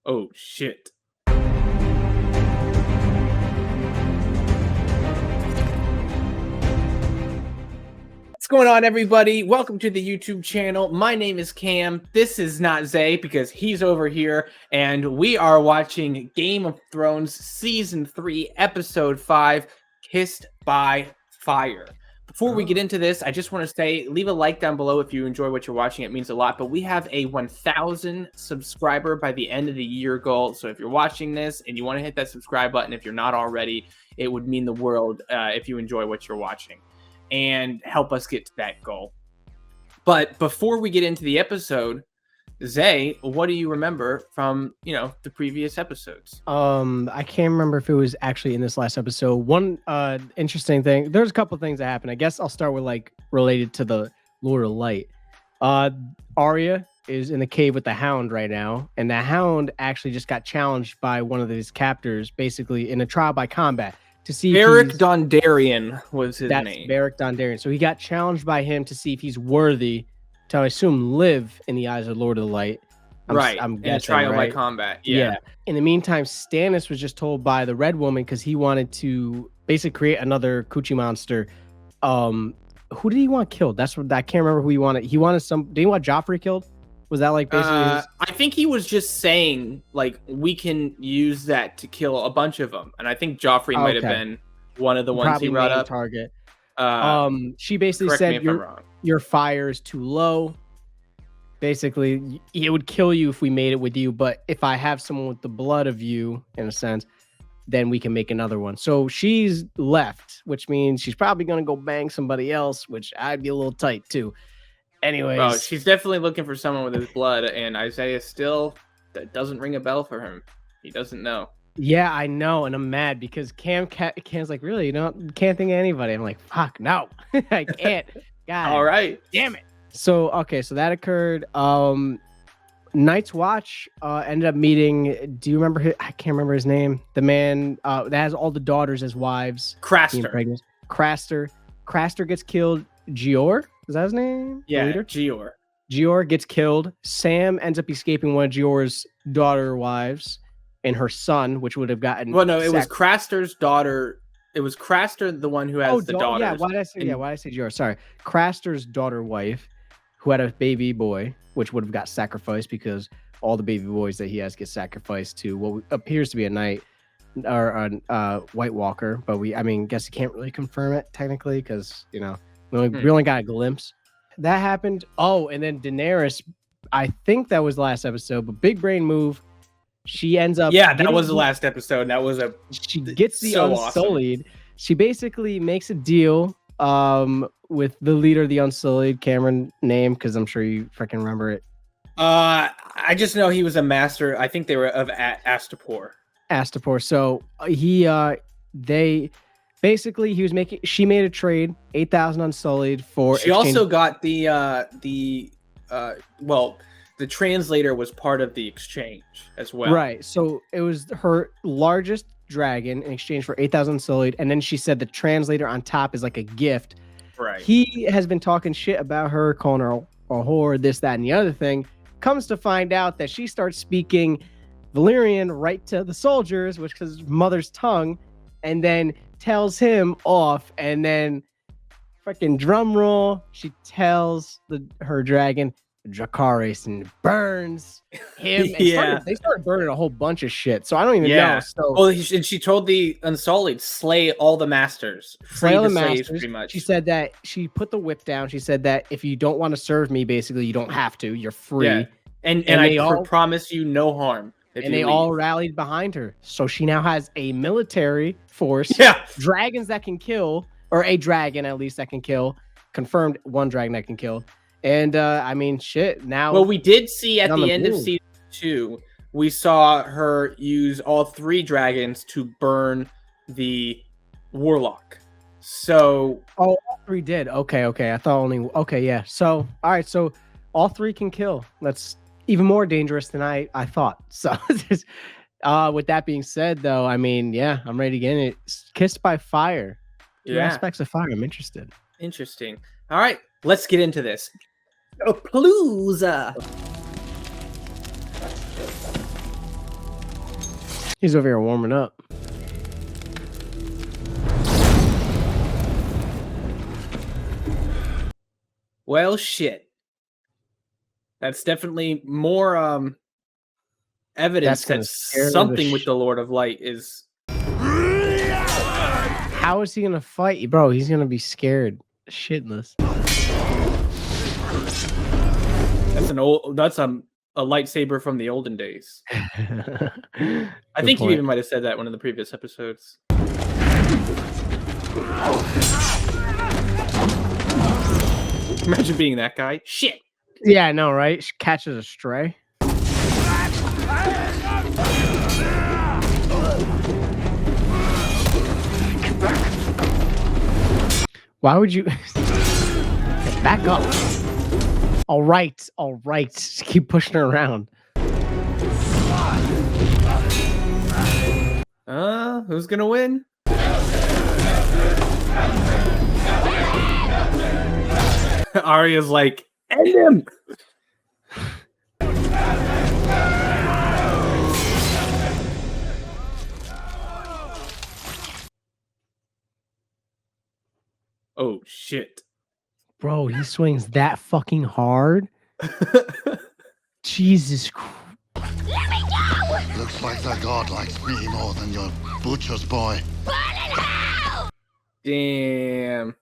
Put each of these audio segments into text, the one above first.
Oh, shit. What's going on, everybody? Welcome to the YouTube channel. My name is Cam. This is not Zay because he's over here, and we are watching Game of Thrones Season 3, Episode 5, Kissed by Fire. Before we get into this, I just want to say, leave a like down below if you enjoy what you're watching. It means a lot, but we have a 1,000 subscriber by the end of the year goal. So if you're watching this and you want to hit that subscribe button, if you're not already, it would mean the world if you enjoy what you're watching and help us get to that goal. But before we get into the episode, Zay, what do you remember from, the previous episodes? I can't remember if it was actually in this last episode. One interesting thing, there's a couple things that happened. I guess I'll start with related to the Lord of Light. Arya is in the cave with the Hound right now, and the Hound actually just got challenged by one of these captors, basically in a trial by combat. To see Beric Dondarrion was his name. That's Beric Dondarrion. So he got challenged by him to see if he's worthy to, I assume, live in the eyes of Lord of the Light. I'm guessing, trial right? by combat. Yeah. In the meantime, Stannis was just told by the Red Woman, because he wanted to basically create another Coochie monster. Who did he want killed? That's what I can't remember who he wanted. He wanted did he want Joffrey killed? Was that basically I think he was just saying we can use that to kill a bunch of them, and I think Joffrey might have been one of the ones he brought up. Target. She basically said your fire is too low. Basically, it would kill you if we made it with you, but if I have someone with the blood of you, in a sense, then we can make another one. So she's left, which means she's probably gonna go bang somebody else, which I'd be a little tight too. Anyways, well, she's definitely looking for someone with his blood, and Isaiah still that doesn't ring a bell for him. He doesn't know. Yeah, I know, and I'm mad because Cam's like, really, can't think of anybody. I'm like, fuck, no, I can't. God, all right, damn it. So that occurred. Night's Watch ended up meeting. Do you remember? I can't remember his name. The man that has all the daughters as wives. Craster. Craster gets killed. Gior. Is that his name? Yeah, Gior. Gior gets killed. Sam ends up escaping one of Gior's daughter wives and her son, which would have gotten. Well, no, it was Craster's daughter. It was Craster, the one who has the daughters. Yeah, why did I say Gior? Sorry, Craster's daughter wife, who had a baby boy, which would have got sacrificed because all the baby boys that he has get sacrificed to what appears to be a knight or a White Walker, but guess you can't really confirm it technically because we only got a glimpse. That happened. Oh, and then Daenerys, I think that was the last episode, but big brain move. She ends up. Yeah, that was the last episode. That was She gets the Unsullied. Awesome. She basically makes a deal with the leader of the Unsullied, Cameron name, because I'm sure you freaking remember it. I just know he was a master. I think they were of Astapor. So she made a trade, 8,000 Unsullied for. She also got the translator was part of the exchange as well. Right. So it was her largest dragon in exchange for 8,000 Unsullied, and then she said the translator on top is like a gift. Right. He has been talking shit about her, calling her a whore, this, that, and the other thing. Comes to find out that she starts speaking Valyrian right to the soldiers, which is mother's tongue, and then tells him off, and then freaking drum roll, she tells her dragon Dracarys and burns him. And they started burning a whole bunch of shit. So I don't even know. So, and she told the Unsullied, slay all the masters. Slay all the masters. Pretty much. She said that she put the whip down. She said that if you don't want to serve me, basically, you don't have to. You're free. Yeah. And I promise you no harm. And they all rallied behind her. So she now has a military force. Yeah. Dragons that can kill, or a dragon at least that can kill. Confirmed one dragon that can kill. And shit. Now, well, we did see at the end of season 2, we saw her use all 3 dragons to burn the warlock. So, all 3 did. Okay. I thought only. Okay, yeah. So, all right. So, all 3 can kill. That's even more dangerous than I thought. So, with that being said, though, I'm ready to get in it. Kissed by Fire. 2 aspects of fire. I'm interested. Interesting. All right, let's get into this. Palooza. He's over here warming up. Well, shit. That's definitely more evidence that something with the Lord of Light is. How is he gonna fight you, bro? He's gonna be scared shitless. That's a lightsaber from the olden days. I think you even might have said that in one of the previous episodes. Imagine being that guy. Shit. Yeah, I know, right? She catches a stray. Why would you back up? All right. Just keep pushing her around. Who's gonna win? Arya's like, end him. Oh shit. Bro, he swings that fucking hard. Jesus Christ. Let me go! Looks like the god likes me more than your butcher's boy. Burn in hell! Damn.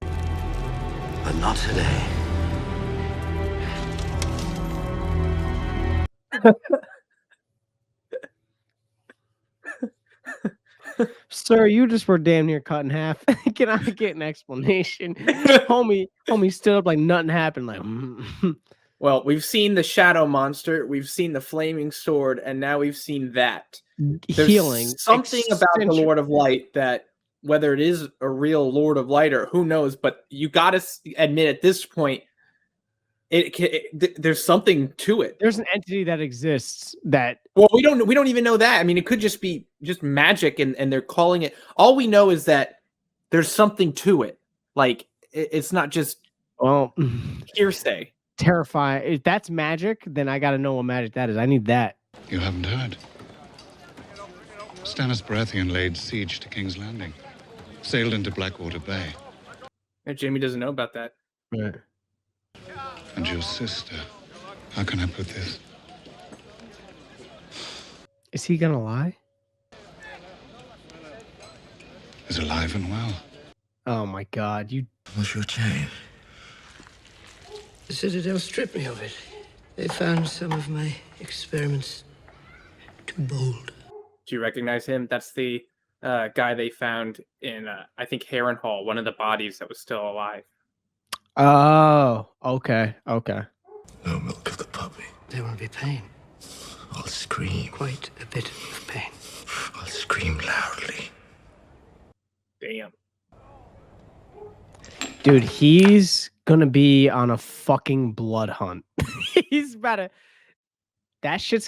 But not today. Sir, you just were damn near cut in half. Can I get an explanation? homie stood up like nothing happened. Like, Well, we've seen the shadow monster, we've seen the flaming sword, and now we've seen that. There's healing. Something about the Lord of Light that, whether it is a real Lord of Light or who knows, but you gotta admit at this point, there's something to it. There's an entity that exists that. Well, we don't even know that. I mean, it could just be just magic, and they're calling it. All we know is that there's something to it. Like it's not just hearsay. Terrifying. If that's magic, then I got to know what magic that is. I need that. You haven't heard. Stannis Baratheon laid siege to King's Landing, sailed into Blackwater Bay. And Jamie doesn't know about that. Right. And your sister. How can I put this? Is he gonna lie? Is alive and well. Oh my God! What's your chain? The Citadel stripped me of it. They found some of my experiments too bold. Do you recognize him? That's the guy they found in, I think, Harrenhal, one of the bodies that was still alive. Oh, okay. No milk of the puppy. There will be pain. I'll scream. Quite a bit of pain. I'll scream loudly. Damn. Dude, he's gonna be on a fucking blood hunt. He's he's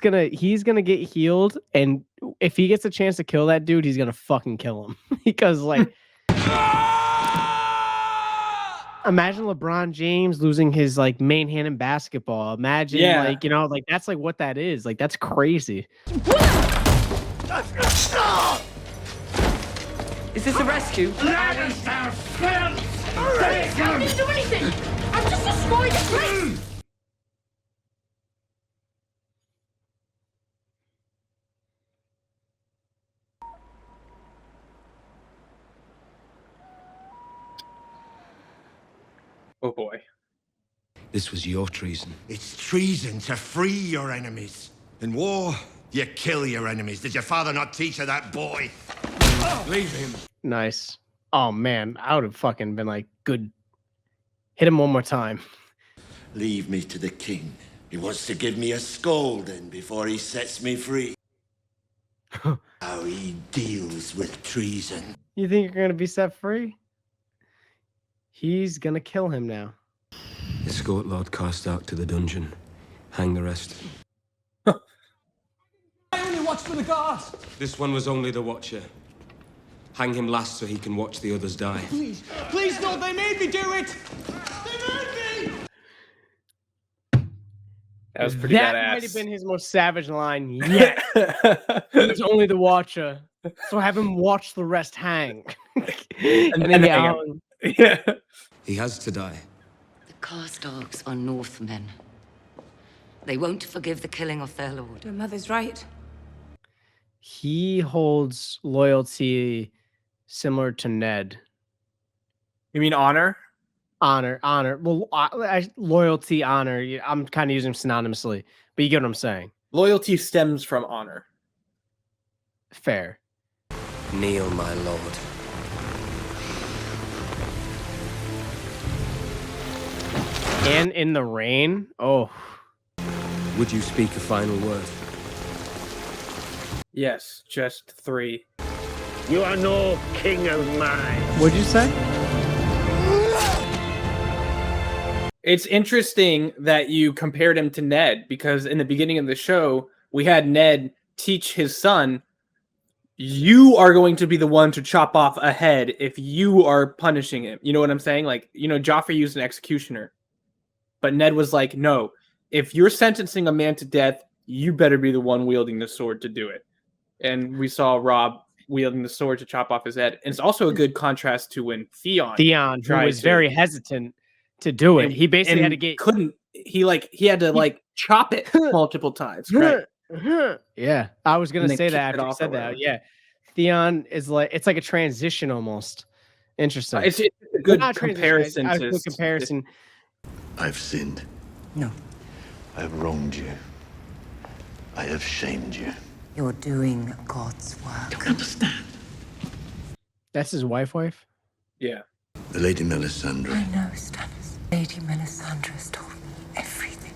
gonna get healed, and if he gets a chance to kill that dude, he's gonna fucking kill him. Because like imagine LeBron James losing his like main hand in basketball. Imagine like, like that's like what that is. Like that's crazy. Is this a rescue? That is our friend! I didn't do anything! I'm just destroying the place! Oh boy. This was your treason. It's treason to free your enemies. In war, you kill your enemies. Did your father not teach you that, boy? Leave him. Nice. Oh man, I would have fucking been like, good. Hit him one more time. Leave me to the king. He wants to give me a scolding before he sets me free. How he deals with treason. You think you're gonna be set free? He's gonna kill him now. Escort Lord Karstark to the dungeon. Hang the rest. I only watch for the guards! This one was only the Watcher. Hang him last so he can watch the others die. Please, please don't, they made me do it! They made me! That was pretty That badass. might have been his most savage line yet. He's only the watcher, so have him watch the rest hang. and then hang him. Yeah. He has to die. The Karstarks are Northmen. They won't forgive the killing of their lord. Your mother's right. He holds loyalty similar to Ned. You mean honor? Honor. Well, loyalty, honor. I'm kind of using them synonymously, but you get what I'm saying. Loyalty stems from honor. Fair. Kneel, my lord. And in the rain. Oh. Would you speak a final word? Yes, just 3. You are no king of mine. What'd you say? It's interesting that you compared him to Ned, because in the beginning of the show, we had Ned teach his son, you are going to be the one to chop off a head if you are punishing him. You know what I'm saying? Like, Joffrey used an executioner. But Ned was like, no, if you're sentencing a man to death, you better be the one wielding the sword to do it. And we saw Robb wielding the sword to chop off his head. And it's also a good contrast to when Theon who was very hesitant to do it. He basically had to get he had to chop it multiple times. Right? Yeah, I was gonna say that after you off said or that. whatever. Yeah, Theon is it's like a transition almost. Interesting. It's a good Not comparison. transition, a good comparison. I've sinned. No, I have wronged you. I have shamed you. you're doing God's work. Understand? That's his wife. Yeah. The Lady Melisandre. I know, Stannis. Lady Melisandre's told me everything.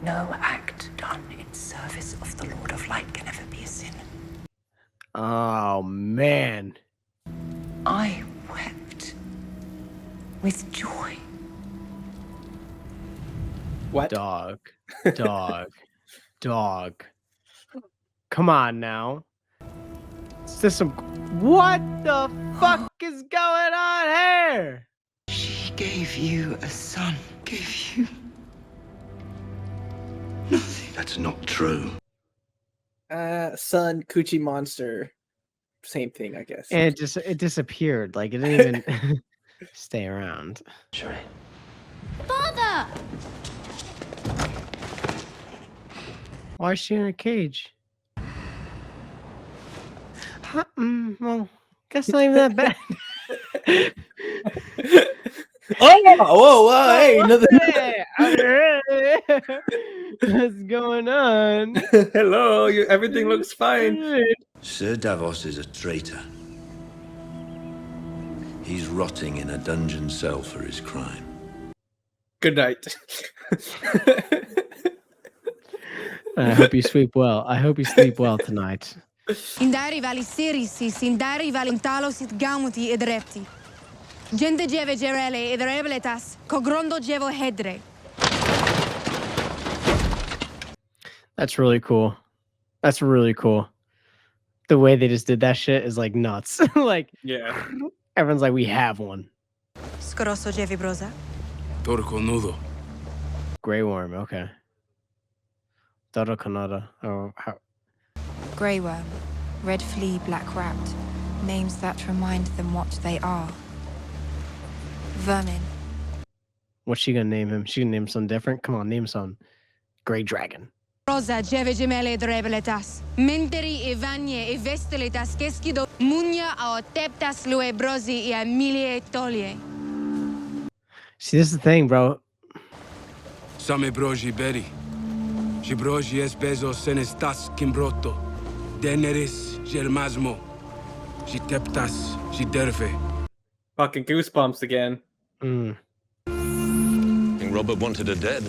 No act done in service of the Lord of Light can ever be a sin. Oh man. I wept with joy. What? Dog. Come on now. Is this some? What the fuck is going on here? She gave you a son. Gave you Nothing. That's not true. Son, coochie monster. Same thing, I guess. And it disappeared. Like it didn't even stay around. Sure. Father! Why is she in a cage? Well, guess not even that bad. Whoa, hey, nothing. What's going on? Hello, everything looks fine. Sir Davos is a traitor. He's rotting in a dungeon cell for his crime. Good night. I hope you sleep well. I hope you sleep well tonight. Indari vali sirisi, sindari valintalos gamuti edrepti. Gente jeve jerele edrebletas, cogrondo jevo hedre. That's really cool. That's really cool. The way they just did that shit is like nuts. Like, Yeah. everyone's like, we have one. Scorosso jevi brosa. Torco nudo. Grey Worm, okay. Dada Kanada. Oh, how? Grey worm, red flea, black rat. Names that remind them what they are. Vermin. What's she gonna name him? She gonna name something different? Come on, name something. Grey Dragon. Rosa jeve gemele edrebletas. Menteri evanie e vesteletas keskido. Munya ao teptas lue brosi e amilie tolie. See, this is the thing, bro. Same broji beri. Gibroji es bezos senestas kimbroto. Daenerys germasmo. Giteptas giderve. Fucking goosebumps again. Mm. King Robert wanted her dead.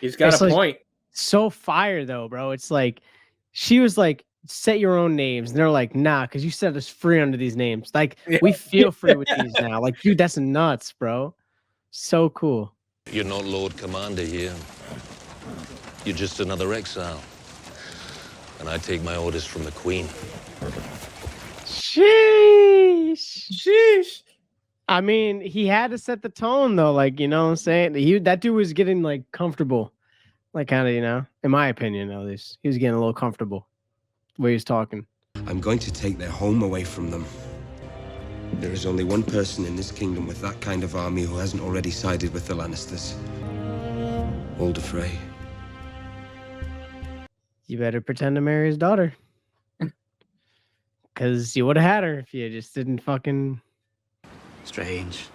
He's got It's a like- point. So fire though, bro. It's like she was like, set your own names, and they're like, nah, because you set us free under these names. Like we feel free with these now. Like, dude, that's nuts, bro. So cool. You're not Lord Commander here. You're just another exile. And I take my orders from the Queen. Sheesh. I mean, he had to set the tone though. Like, you know what I'm saying? That dude was getting like comfortable. Like, kind of, in my opinion, at least, he was getting a little comfortable the way he was talking. I'm going to take their home away from them. There is only one person in this kingdom with that kind of army who hasn't already sided with the Lannisters. Walder Frey. You better pretend to marry his daughter. Because you would have had her if you just didn't fucking... Strange,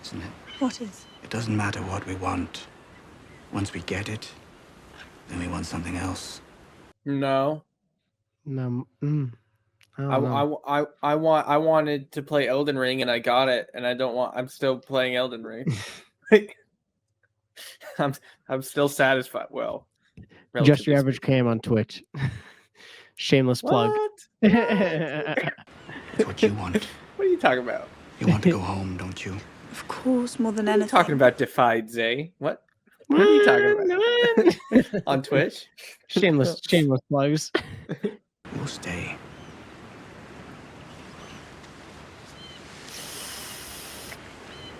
isn't it? What is? It doesn't matter what we want. Once we get it, then we want something else. No. No. I wanted to play Elden Ring and I got it, and I'm still playing Elden Ring. I'm still satisfied. Well, just your average Cam on Twitch. Shameless plug. It's what you want. What are you talking about? You want to go home, don't you? Of course, more than What are anything. you talking about, Defied Zay? What are you talking about? On Twitch? Shameless plugs. You'll stay.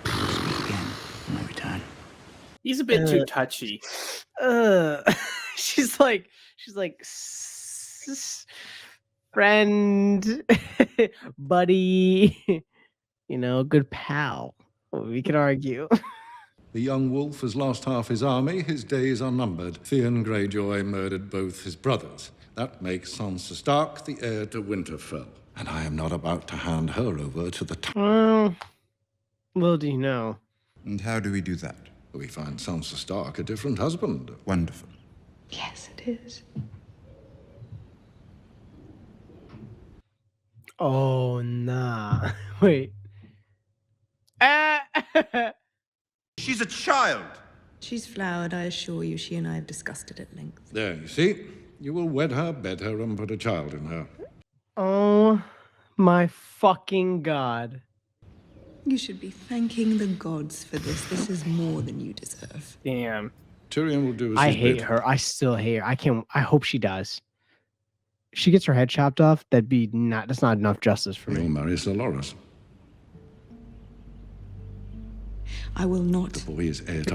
Speak again when I return. He's a bit too touchy. She's like friend, buddy, good pal. We could argue. The young wolf has lost half his army. His days are numbered. Theon Greyjoy murdered both his brothers. That makes Sansa Stark the heir to Winterfell. And I am not about to hand her over to the... Well, do you know? And how do we do that? We find Sansa Stark a different husband. Wonderful. Yes, it is. Oh, nah. Wait. She's a child. She's flowered, I assure you. She and I have discussed it at length. There, you see? You will wed her, bed her, and put a child in her. Oh, my fucking God. You should be thanking the gods for this. This is more than you deserve. Damn. Tyrion will do as I his hate bid. her. I still hate her. I hope she does. She gets her head chopped off. That's not enough justice for me. You'll marry Sir Loras. I will not. The boy is heir to...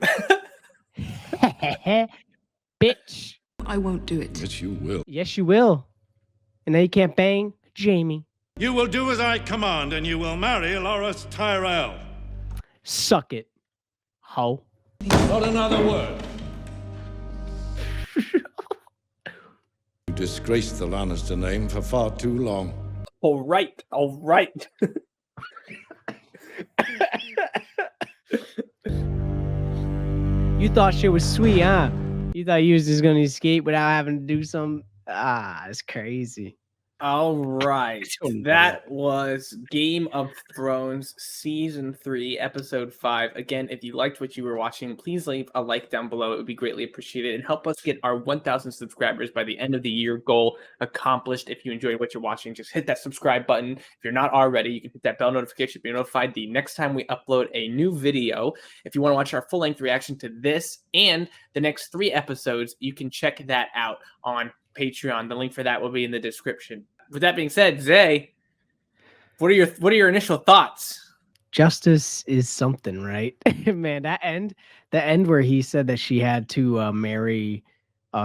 Bitch. I won't do it. Yes, you will. Yes, you will. And now you can't bang Jamie. You will do as I command, and you will marry Loras Tyrell. Suck it, ho. Not another word. You disgraced the Lannister name for far too long. All right. You thought shit was sweet, huh? You thought you was just gonna escape without having to do some... it's crazy. All right. That was Game of Thrones Season 3, Episode 5. Again, if you liked what you were watching, please leave a like down below. It would be greatly appreciated and help us get our 1,000 subscribers by the end of the year goal accomplished. If you enjoyed what you're watching, just hit that subscribe button. If you're not already, you can hit that bell notification to be notified the next time we upload a new video. If you want to watch our full-length reaction to this and the next 3 episodes, you can check that out on Patreon. The link for that will be in the description. With that being said, Zay, what are your initial thoughts? Justice is something, right? Man, that end where he said that she had to marry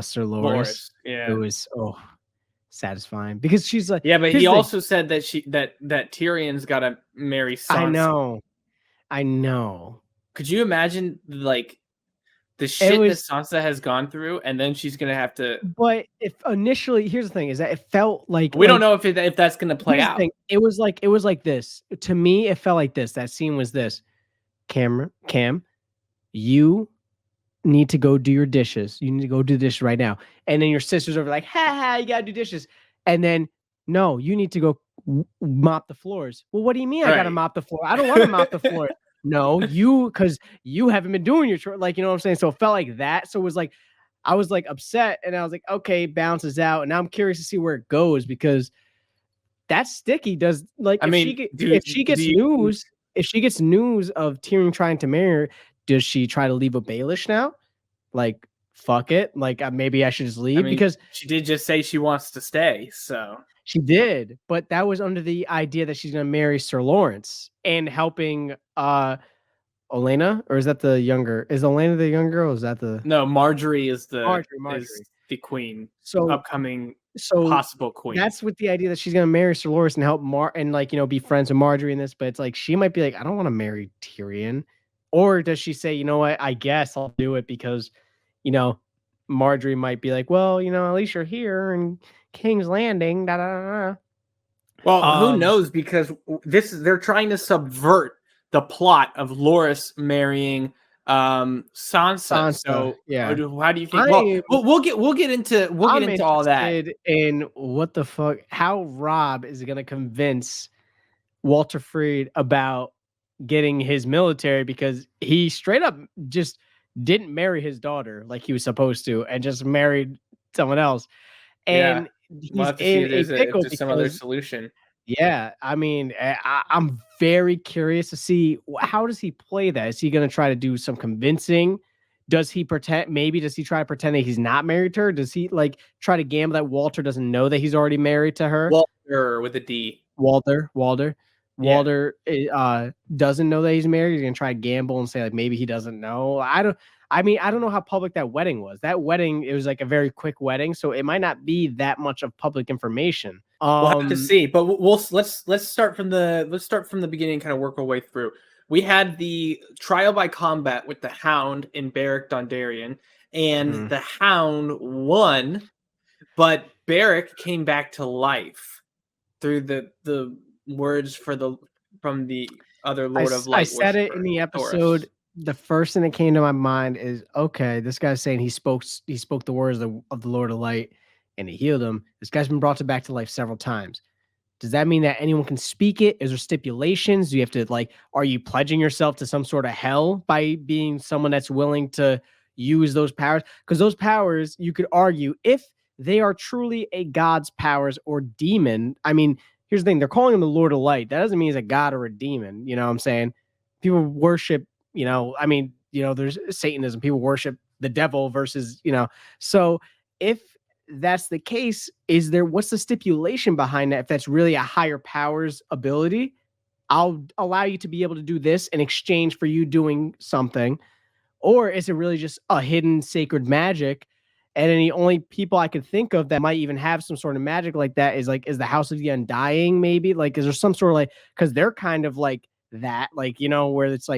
Sir Loras. Yeah, it was satisfying because she's like, yeah, but he also said that that Tyrion's got to marry Sansa. I know. Could you imagine like the shit that Sansa has gone through, and then she's gonna have to. But if initially, here's the thing: is that it felt like we don't know if that's gonna play out. It was like this to me. It felt like this. That scene was this. Cam, you need to go do your dishes. You need to go do dishes right now. And then your sister's over like, ha, you gotta do dishes. And then no, you need to go mop the floors. Well, what do you mean I gotta mop the floor? I don't want to mop the floor. No, because you haven't been doing your chore. Like, you know what I'm saying? So it felt like that. So it was like, I was like upset and I was like, okay, bounces out. And now I'm curious to see where it goes because that's sticky. Does like, if she gets news of Tyrion trying to marry her, does she try to leave a Baelish now? Like, fuck it. Like, maybe I should just leave because she did just say she wants to stay. So she did, but that was under the idea that she's going to marry Sir Lawrence and helping Olenna, or is that the younger? Is Olenna the younger girl? Or is that the No, Marjorie is the Marjorie. is the queen, So upcoming so possible queen. that's with the idea that she's gonna marry Sir Loras and help and like be friends with Marjorie in this. But it's like she might be like, I don't want to marry Tyrion, or does she say, you know what, I guess I'll do it because Marjorie might be like, well, at least you're here in King's Landing. Da, da, da, da. Well, who knows? Because they're trying to subvert the plot of Loras marrying Sansa. So yeah. how do you think? We'll get into all that. Interested in what the fuck, how Robb is gonna convince Walter Freed about getting his military, because he straight up just didn't marry his daughter like he was supposed to and just married someone else. And We'll have to see if there's some other solution. Yeah, I mean, I'm very curious to see how does he play that. Is he going to try to do some convincing? Does he pretend? Maybe does he try to pretend that he's not married to her? Does he try to gamble that Walter doesn't know that he's already married to her? Walter with a D. Walter doesn't know that he's married. He's gonna try to gamble and say maybe he doesn't know. I don't know how public that wedding was. That wedding, it was a very quick wedding, so it might not be that much of public information. We'll have to see, but let's start from the beginning, kind of work our way through. We had the trial by combat with the Hound in Beric Dondarrion, and the Hound won, but Beric came back to life through the words from the other Lord of Light. I said it in the episode. Thoros. The first thing that came to my mind is, okay, this guy's saying he spoke the words of the Lord of Light and he healed him. This guy's been brought back to life several times. Does that mean that anyone can speak it? Is there stipulations? Do you have to are you pledging yourself to some sort of hell by being someone that's willing to use those powers? Because those powers, you could argue, if they are truly a god's powers or demon. I mean, here's the thing. They're calling him the Lord of Light. That doesn't mean he's a god or a demon. You know what I'm saying? People worship, there's Satanism. People worship the devil versus, So if that's the case, what's the stipulation behind that? If that's really a higher powers ability, I'll allow you to be able to do this in exchange for you doing something. Or is it really just a hidden sacred magic? And then the only people I could think of that might even have some sort of magic like that is the House of the Undying, maybe. Is there some sort of because they're kind of like that, where it's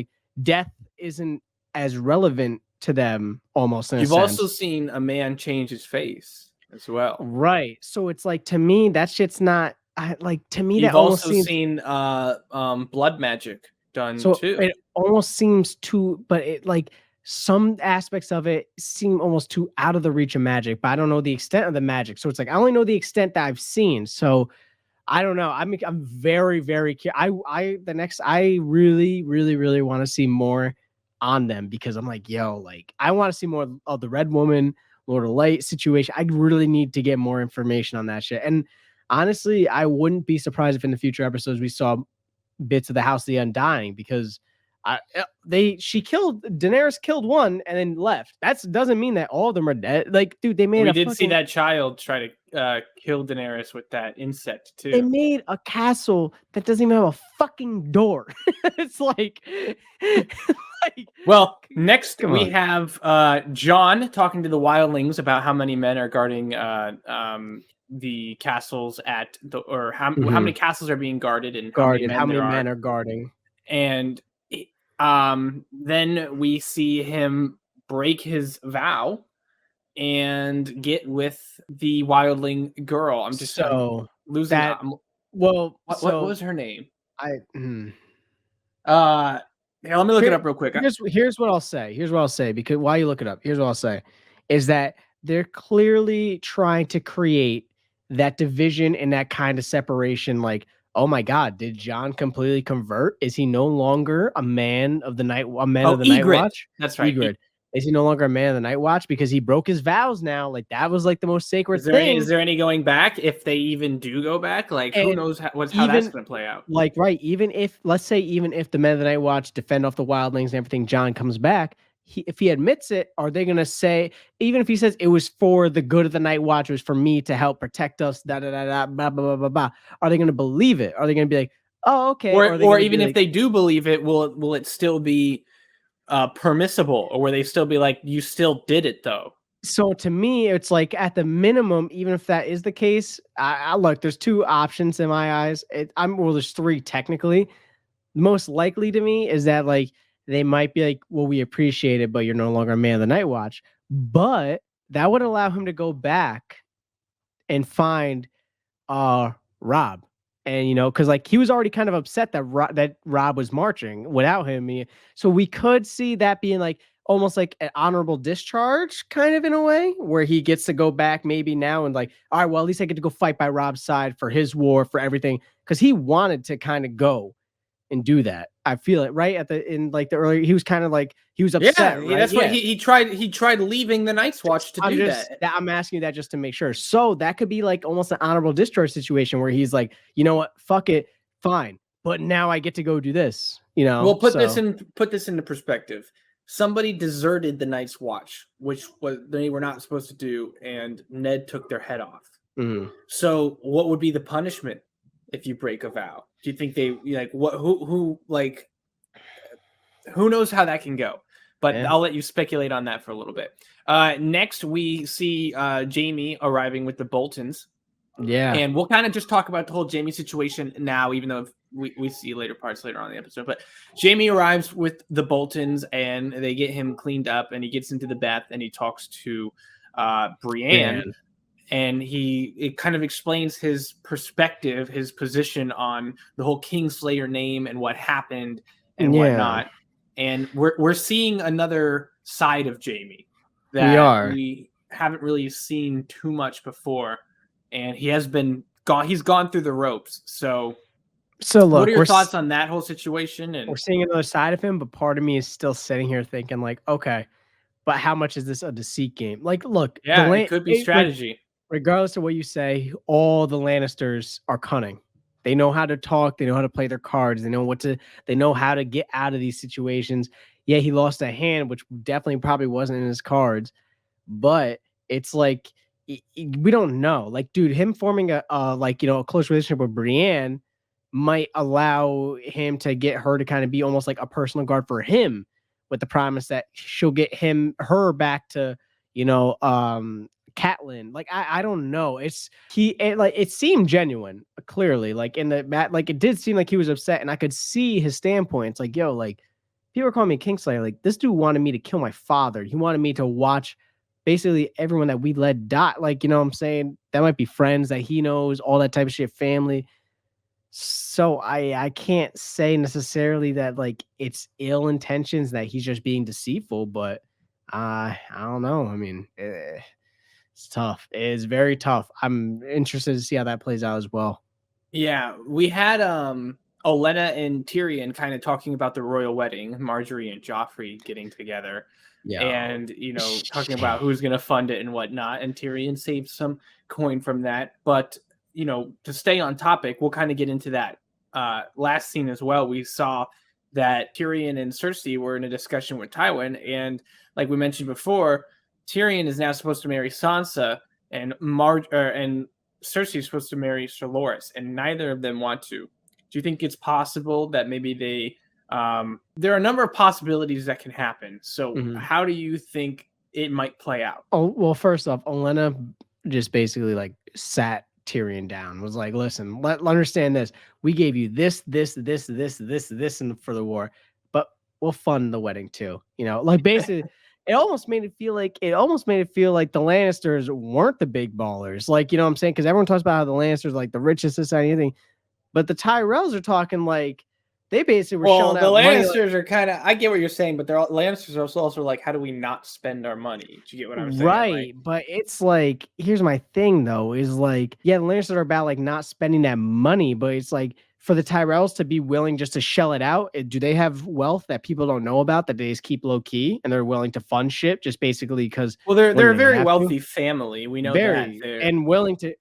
death isn't as relevant to them almost. You've also seen a man change his face as well, right? So it's to me that shit's not to me. You've that also seems, seen blood magic done so too. It almost seems too, but it some aspects of it seem almost too out of the reach of magic, but I don't know the extent of the magic. So it's I only know the extent that I've seen. So I don't know. I'm very, very curious. I really, really, really want to see more on them, because I'm I want to see more of the Red Woman, Lord of Light situation. I really need to get more information on that shit. And honestly, I wouldn't be surprised if in the future episodes we saw bits of the House of the Undying, because Daenerys killed one and then left. That doesn't mean that all of them are dead. Dude, they made. We did see that child try to kill Daenerys with that insect too. They made a castle that doesn't even have a fucking door. It's well, next we have Jon talking to the wildlings about how many men are guarding the castles how many castles are being guarded and how many men are guarding. And then we see him break his vow and get with the wildling girl. I'm just losing that. What was her name? Let me look it up real quick. Here's what I'll say. Because while you look it up, here's what I'll say is that they're clearly trying to create that division and that kind of separation. Oh my God, did Jon completely convert? Is he no longer a man of the night? Night Watch? That's right. Egret. Is he no longer a man of the Night Watch because he broke his vows now? That was the most sacred thing. Is there any going back? If they even do go back, who knows how that's going to play out? Right. Even if the men of the Night Watch defend off the wildlings and everything, Jon comes back. If he admits it, are they going to say, even if he says it was for the good of the Night Watch, it was for me to help protect us, blah, blah, blah, blah, blah, are they going to believe it? Are they going to be oh, okay? Or even if they do believe it, will it still be permissible, or will they still be like, you still did it though? So to me, it's like at the minimum, even if that is the case, I look, there's two options in my eyes. Well, there's three technically. Most likely to me is that like they might be like, well, we appreciate it, but you're no longer a man of the night watch. But that would allow him to go back and find Robb. And because like he was already kind of upset that Robb was marching without him. So we could see that being like almost like an honorable discharge, kind of in a way, where he gets to go back maybe now and like, all right, well, at least I get to go fight by Robb's side for his war, for everything, because he wanted to kind of go and do that. I feel it right in the earlier. He was kind of like he was upset. Yeah, right? that's what he tried leaving the Night's Watch to do that. I'm asking you that just to make sure. So that could be like almost an honorable discharge situation where he's like, you know what, fuck it, fine, but now I get to go do this. Well, put this into perspective. Somebody deserted the Night's Watch, which they were not supposed to do, and Ned took their head off. Mm-hmm. So, what would be the punishment if you break a vow? Do you think they like what? Who knows how that can go? But I'll let you speculate on that for a little bit. Next, we see Jaime arriving with the Boltons. Yeah. And we'll kind of just talk about the whole Jaime situation now, even though we see later parts later on in the episode. But Jaime arrives with the Boltons and they get him cleaned up and he gets into the bath and he talks to Brienne. And it kind of explains his perspective, his position on the whole Kingslayer name and what happened and whatnot. And we're seeing another side of Jaime that we haven't really seen too much before. And he's gone through the ropes. So look, what are your thoughts on that whole situation? And we're seeing another side of him, but part of me is still sitting here thinking like, okay, but how much is this a deceit game? Like, look, it could be strategy. Regardless of what you say, all the Lannisters are cunning. They know how to talk. They know how to play their cards. They know how to get out of these situations. Yeah, he lost a hand, which definitely probably wasn't in his cards, but it's like, we don't know. Like, dude, him forming a close relationship with Brienne might allow him to get her to kind of be almost like a personal guard for him, with the promise that she'll get her back to, Catelyn. Like, I don't know. It seemed genuine, clearly. Like in the like it did seem like he was upset, and I could see his standpoint. It's like, yo, like people are calling me Kingslayer. Like, this dude wanted me to kill my father. He wanted me to watch basically everyone that we let die. Like, what I'm saying? That might be friends that he knows, all that type of shit, family. So I can't say necessarily that like it's ill intentions, that he's just being deceitful, but I don't know. I mean, it's tough. It is very tough. I'm interested to see how that plays out as well. Yeah, we had Olenna and Tyrion kind of talking about the royal wedding, Marjorie and Joffrey getting together. Yeah. And, talking about who's going to fund it and whatnot. And Tyrion saved some coin from that. But, to stay on topic, we'll kind of get into that. Last scene as well, we saw that Tyrion and Cersei were in a discussion with Tywin. And like we mentioned before, Tyrion is now supposed to marry Sansa, and Cersei is supposed to marry Sir Loras, and neither of them want to. Do you think it's possible that maybe they... there are a number of possibilities that can happen. So how do you think it might play out? Oh, well, first off, Olenna just basically like sat Tyrion down, was like, listen, let understand this. We gave you this, and for the war, but we'll fund the wedding too. Like basically it almost made it feel like the Lannisters weren't the big ballers. Like, what I'm saying? Because everyone talks about how the Lannisters like the richest society, anything. But the Tyrells are talking like they basically were showing out. The Lannisters are kind of, I get what you're saying, but Lannisters are also like, how do we not spend our money? Do you get what I'm saying? Right. But it's like, here's my thing though, is like, yeah, the Lannisters are about like not spending that money, but it's like for the Tyrells to be willing just to shell it out. Do they have wealth that people don't know about, that they just keep low key and they're willing to fund shit just basically because? Well, they're a very wealthy family. We know that. And willing to.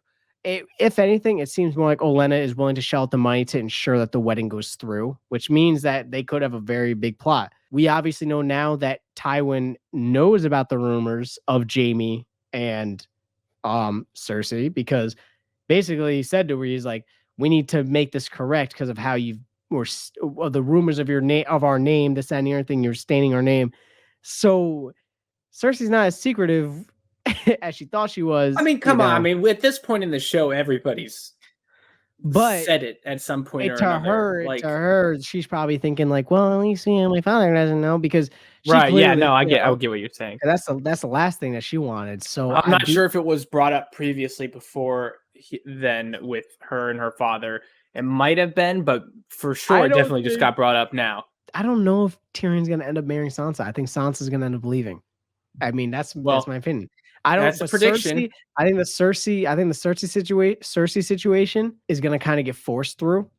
If anything, it seems more like Olenna is willing to shell out the money to ensure that the wedding goes through, which means that they could have a very big plot. We obviously know now that Tywin knows about the rumors of Jaime and Cersei, because basically he said to her, he's like, we need to make this correct because of how you've the rumors of your name, of our name, this, that, and the other thing. You're staining our name. So Cersei's not as secretive as she thought she was. I mean, come on. I mean, at this point in the show, everybody's said it at some point or another. To her, she's probably thinking like, well, at least my father doesn't know, because she right. clearly, Yeah. No, I get what you're saying. That's the last thing that she wanted. So I'm not sure if it was brought up previously before then with her and her father. It might have been, but for sure, it definitely just got brought up now. I don't know if Tyrion's going to end up marrying Sansa. I think Sansa's going to end up leaving. I mean, that's my opinion. I don't. That's a prediction. Cersei, I think the Cersei situation is going to kind of get forced through.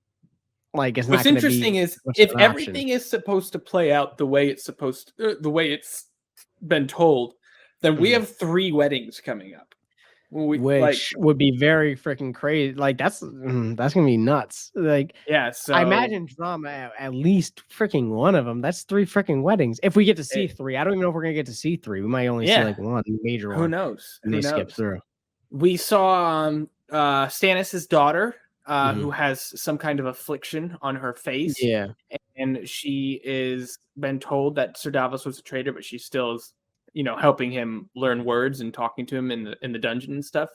Like, it's What's not interesting is if everything is supposed to play out the way it's the way it's been told, then we have 3 weddings coming up. Which would be very freaking crazy. Like, that's gonna be nuts. Like, yeah, so I imagine drama at least freaking one of them. That's 3 freaking weddings. If we get to see 3, I don't even know if we're gonna get to see 3. We might only see like one major one. Who knows? And they skip through. We saw Stannis' daughter, who has some kind of affliction on her face. Yeah, and she is been told that Sir Davos was a traitor, but she still is, helping him learn words and talking to him in the dungeon and stuff.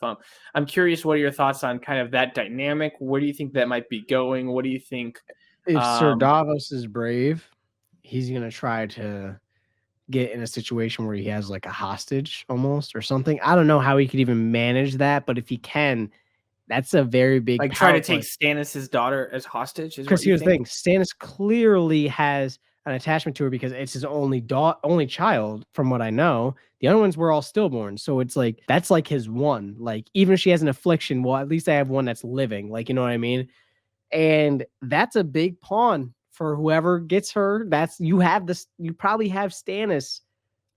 I'm curious, what are your thoughts on kind of that dynamic? Where do you think that might be going? What do you think? If Sir Davos is brave, he's gonna try to get in a situation where he has like a hostage almost or something. I don't know how he could even manage that, but if he can, that's a very big like try to take Stannis' daughter as hostage. Because here's the thing: Stannis clearly has an attachment to her because it's his only child, from what I know. The other ones were all stillborn, so it's like that's like his one. Like, even if she has an affliction, well, at least I have one that's living. Like, you know what I mean? And that's a big pawn for whoever gets her. You probably have Stannis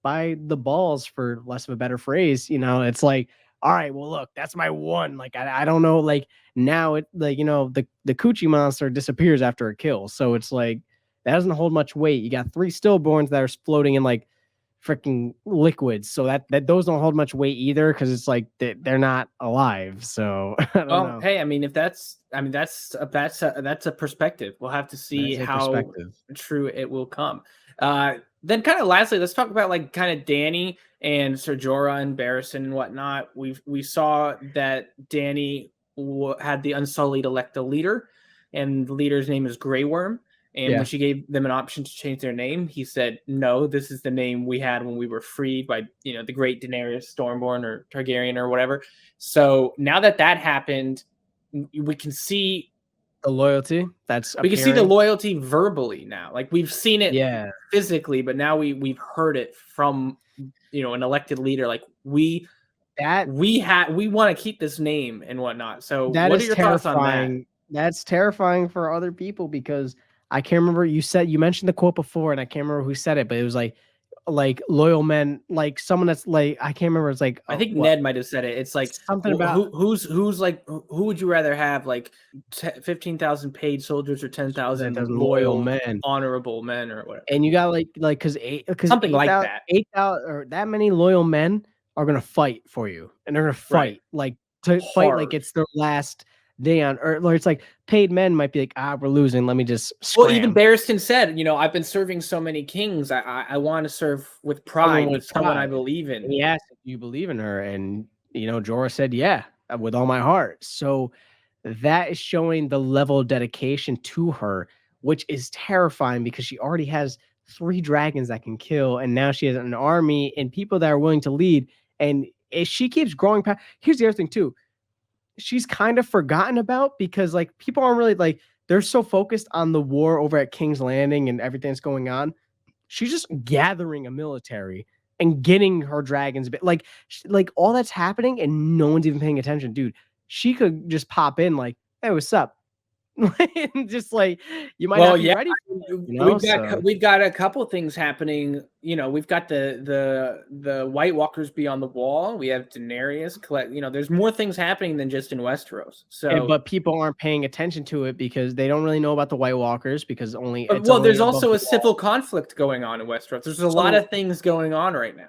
by the balls, for less of a better phrase. It's like, all right, well, look, that's my one. Like, I don't know. Like, now it, like, the coochie monster disappears after a kill, so it's like that doesn't hold much weight. You got 3 stillborns that are floating in like freaking liquids, so that those don't hold much weight either, because it's like they're not alive. So I don't know. Hey, I mean, that's a perspective. We'll have to see how true it will come. Then kind of lastly, let's talk about like kind of Dany and Ser Jorah and Barristan and whatnot. We saw that Dany had the Unsullied elect a leader, and the leader's name is Grey Worm. And when she gave them an option to change their name, he said, no, this is the name we had when we were freed by, the great Daenerys Stormborn or Targaryen or whatever. So now that happened, we can see the loyalty we can see the loyalty verbally now. Like, we've seen it physically, but now we've heard it from, an elected leader. Like, we want to keep this name and whatnot. So what are your thoughts on that? That's terrifying for other people, because I can't remember, you mentioned the quote before, and I can't remember who said it, but it was like loyal men, like someone that's like, I can't remember. It's like, I think Ned might have said it. It's like something about who's like, who would you rather have, like 15,000 paid soldiers or 10,000 loyal men, honorable men, or whatever? And you got like because something like that. 8,000 or that many loyal men are gonna fight for you, and they're gonna fight fight like it's their last day on Earth. Or it's like paid men might be like, we're losing, let me just scram. Well, even Barristan said, I've been serving so many kings, I want to serve with pride, with someone I believe in. And he asked if you believe in her, and Jorah said, yeah, with all my heart. So that is showing the level of dedication to her, which is terrifying, because she already has 3 dragons that can kill, and now she has an army and people that are willing to lead. And if she keeps growing past, here's the other thing too, she's kind of forgotten about, because like people aren't really like, they're so focused on the war over at King's Landing and everything that's going on. She's just gathering a military and getting her dragons, like all that's happening and no one's even paying attention. Dude, she could just pop in like, hey, what's up? Just like, you might not be ready for it, we've got a couple things happening. We've got the White Walkers beyond the wall. We have Daenerys collect. There's more things happening than just in Westeros. So, but people aren't paying attention to it because they don't really know about the White Walkers, because there's also a civil conflict going on in Westeros. There's a lot of things going on right now.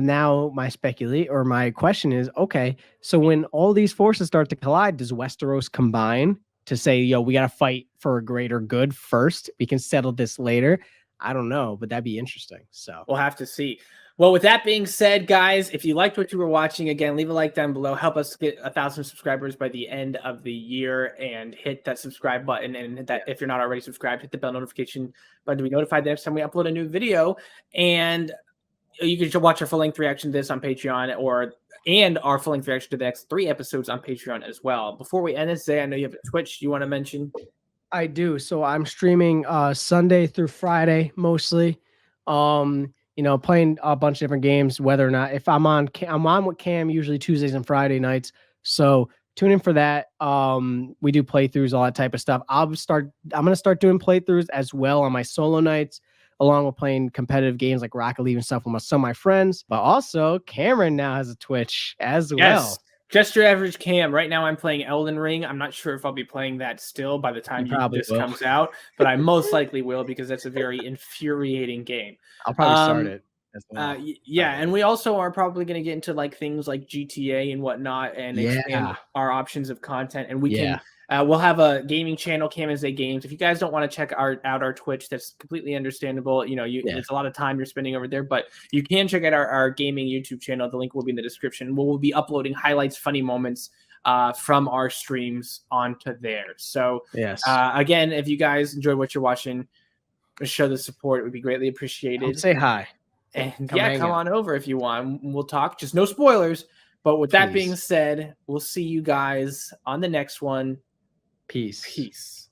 Now my question is, okay, so when all these forces start to collide, does Westeros combine to say, yo, we got to fight for a greater good first. We can settle this later. I don't know, but that'd be interesting. So we'll have to see. Well, with that being said, guys, if you liked what you were watching, again, leave a like down below. Help us get 1,000 subscribers by the end of the year, and hit that subscribe button. And hit that, if you're not already subscribed, hit the bell notification button to be notified the next time we upload a new video. And you can watch our full-length reaction to this on Patreon, and our full-length reaction to the next 3 episodes on Patreon as well. Before we end this, Zay, I know you have a Twitch you want to mention. I do. So I'm streaming Sunday through Friday mostly. You know, playing a bunch of different games, whether or not if I'm on with Cam usually Tuesdays and Friday nights. So tune in for that. We do playthroughs, all that type of stuff. I'm going to start doing playthroughs as well on my solo nights, along with playing competitive games like Rocket League and stuff with some of my friends. But also Cameron now has a Twitch as well. Just your average Cam. Right now I'm playing Elden Ring. I'm not sure if I'll be playing that still by the time this comes out, but I most likely will, because that's a very infuriating game. I'll probably start it as well. And we also are probably going to get into like things like GTA and whatnot, and expand our options of content. And we can we'll have a gaming channel, Cam&Zay Games. If you guys don't want to check out our Twitch, that's completely understandable. You know, it's a lot of time you're spending over there, but you can check out our gaming YouTube channel. The link will be in the description. We'll be uploading highlights, funny moments from our streams onto there. So again, if you guys enjoy what you're watching, show the support. It would be greatly appreciated. Say hi. And come on over if you want. We'll talk. Just no spoilers. But with that being said, we'll see you guys on the next one. Peace. Peace.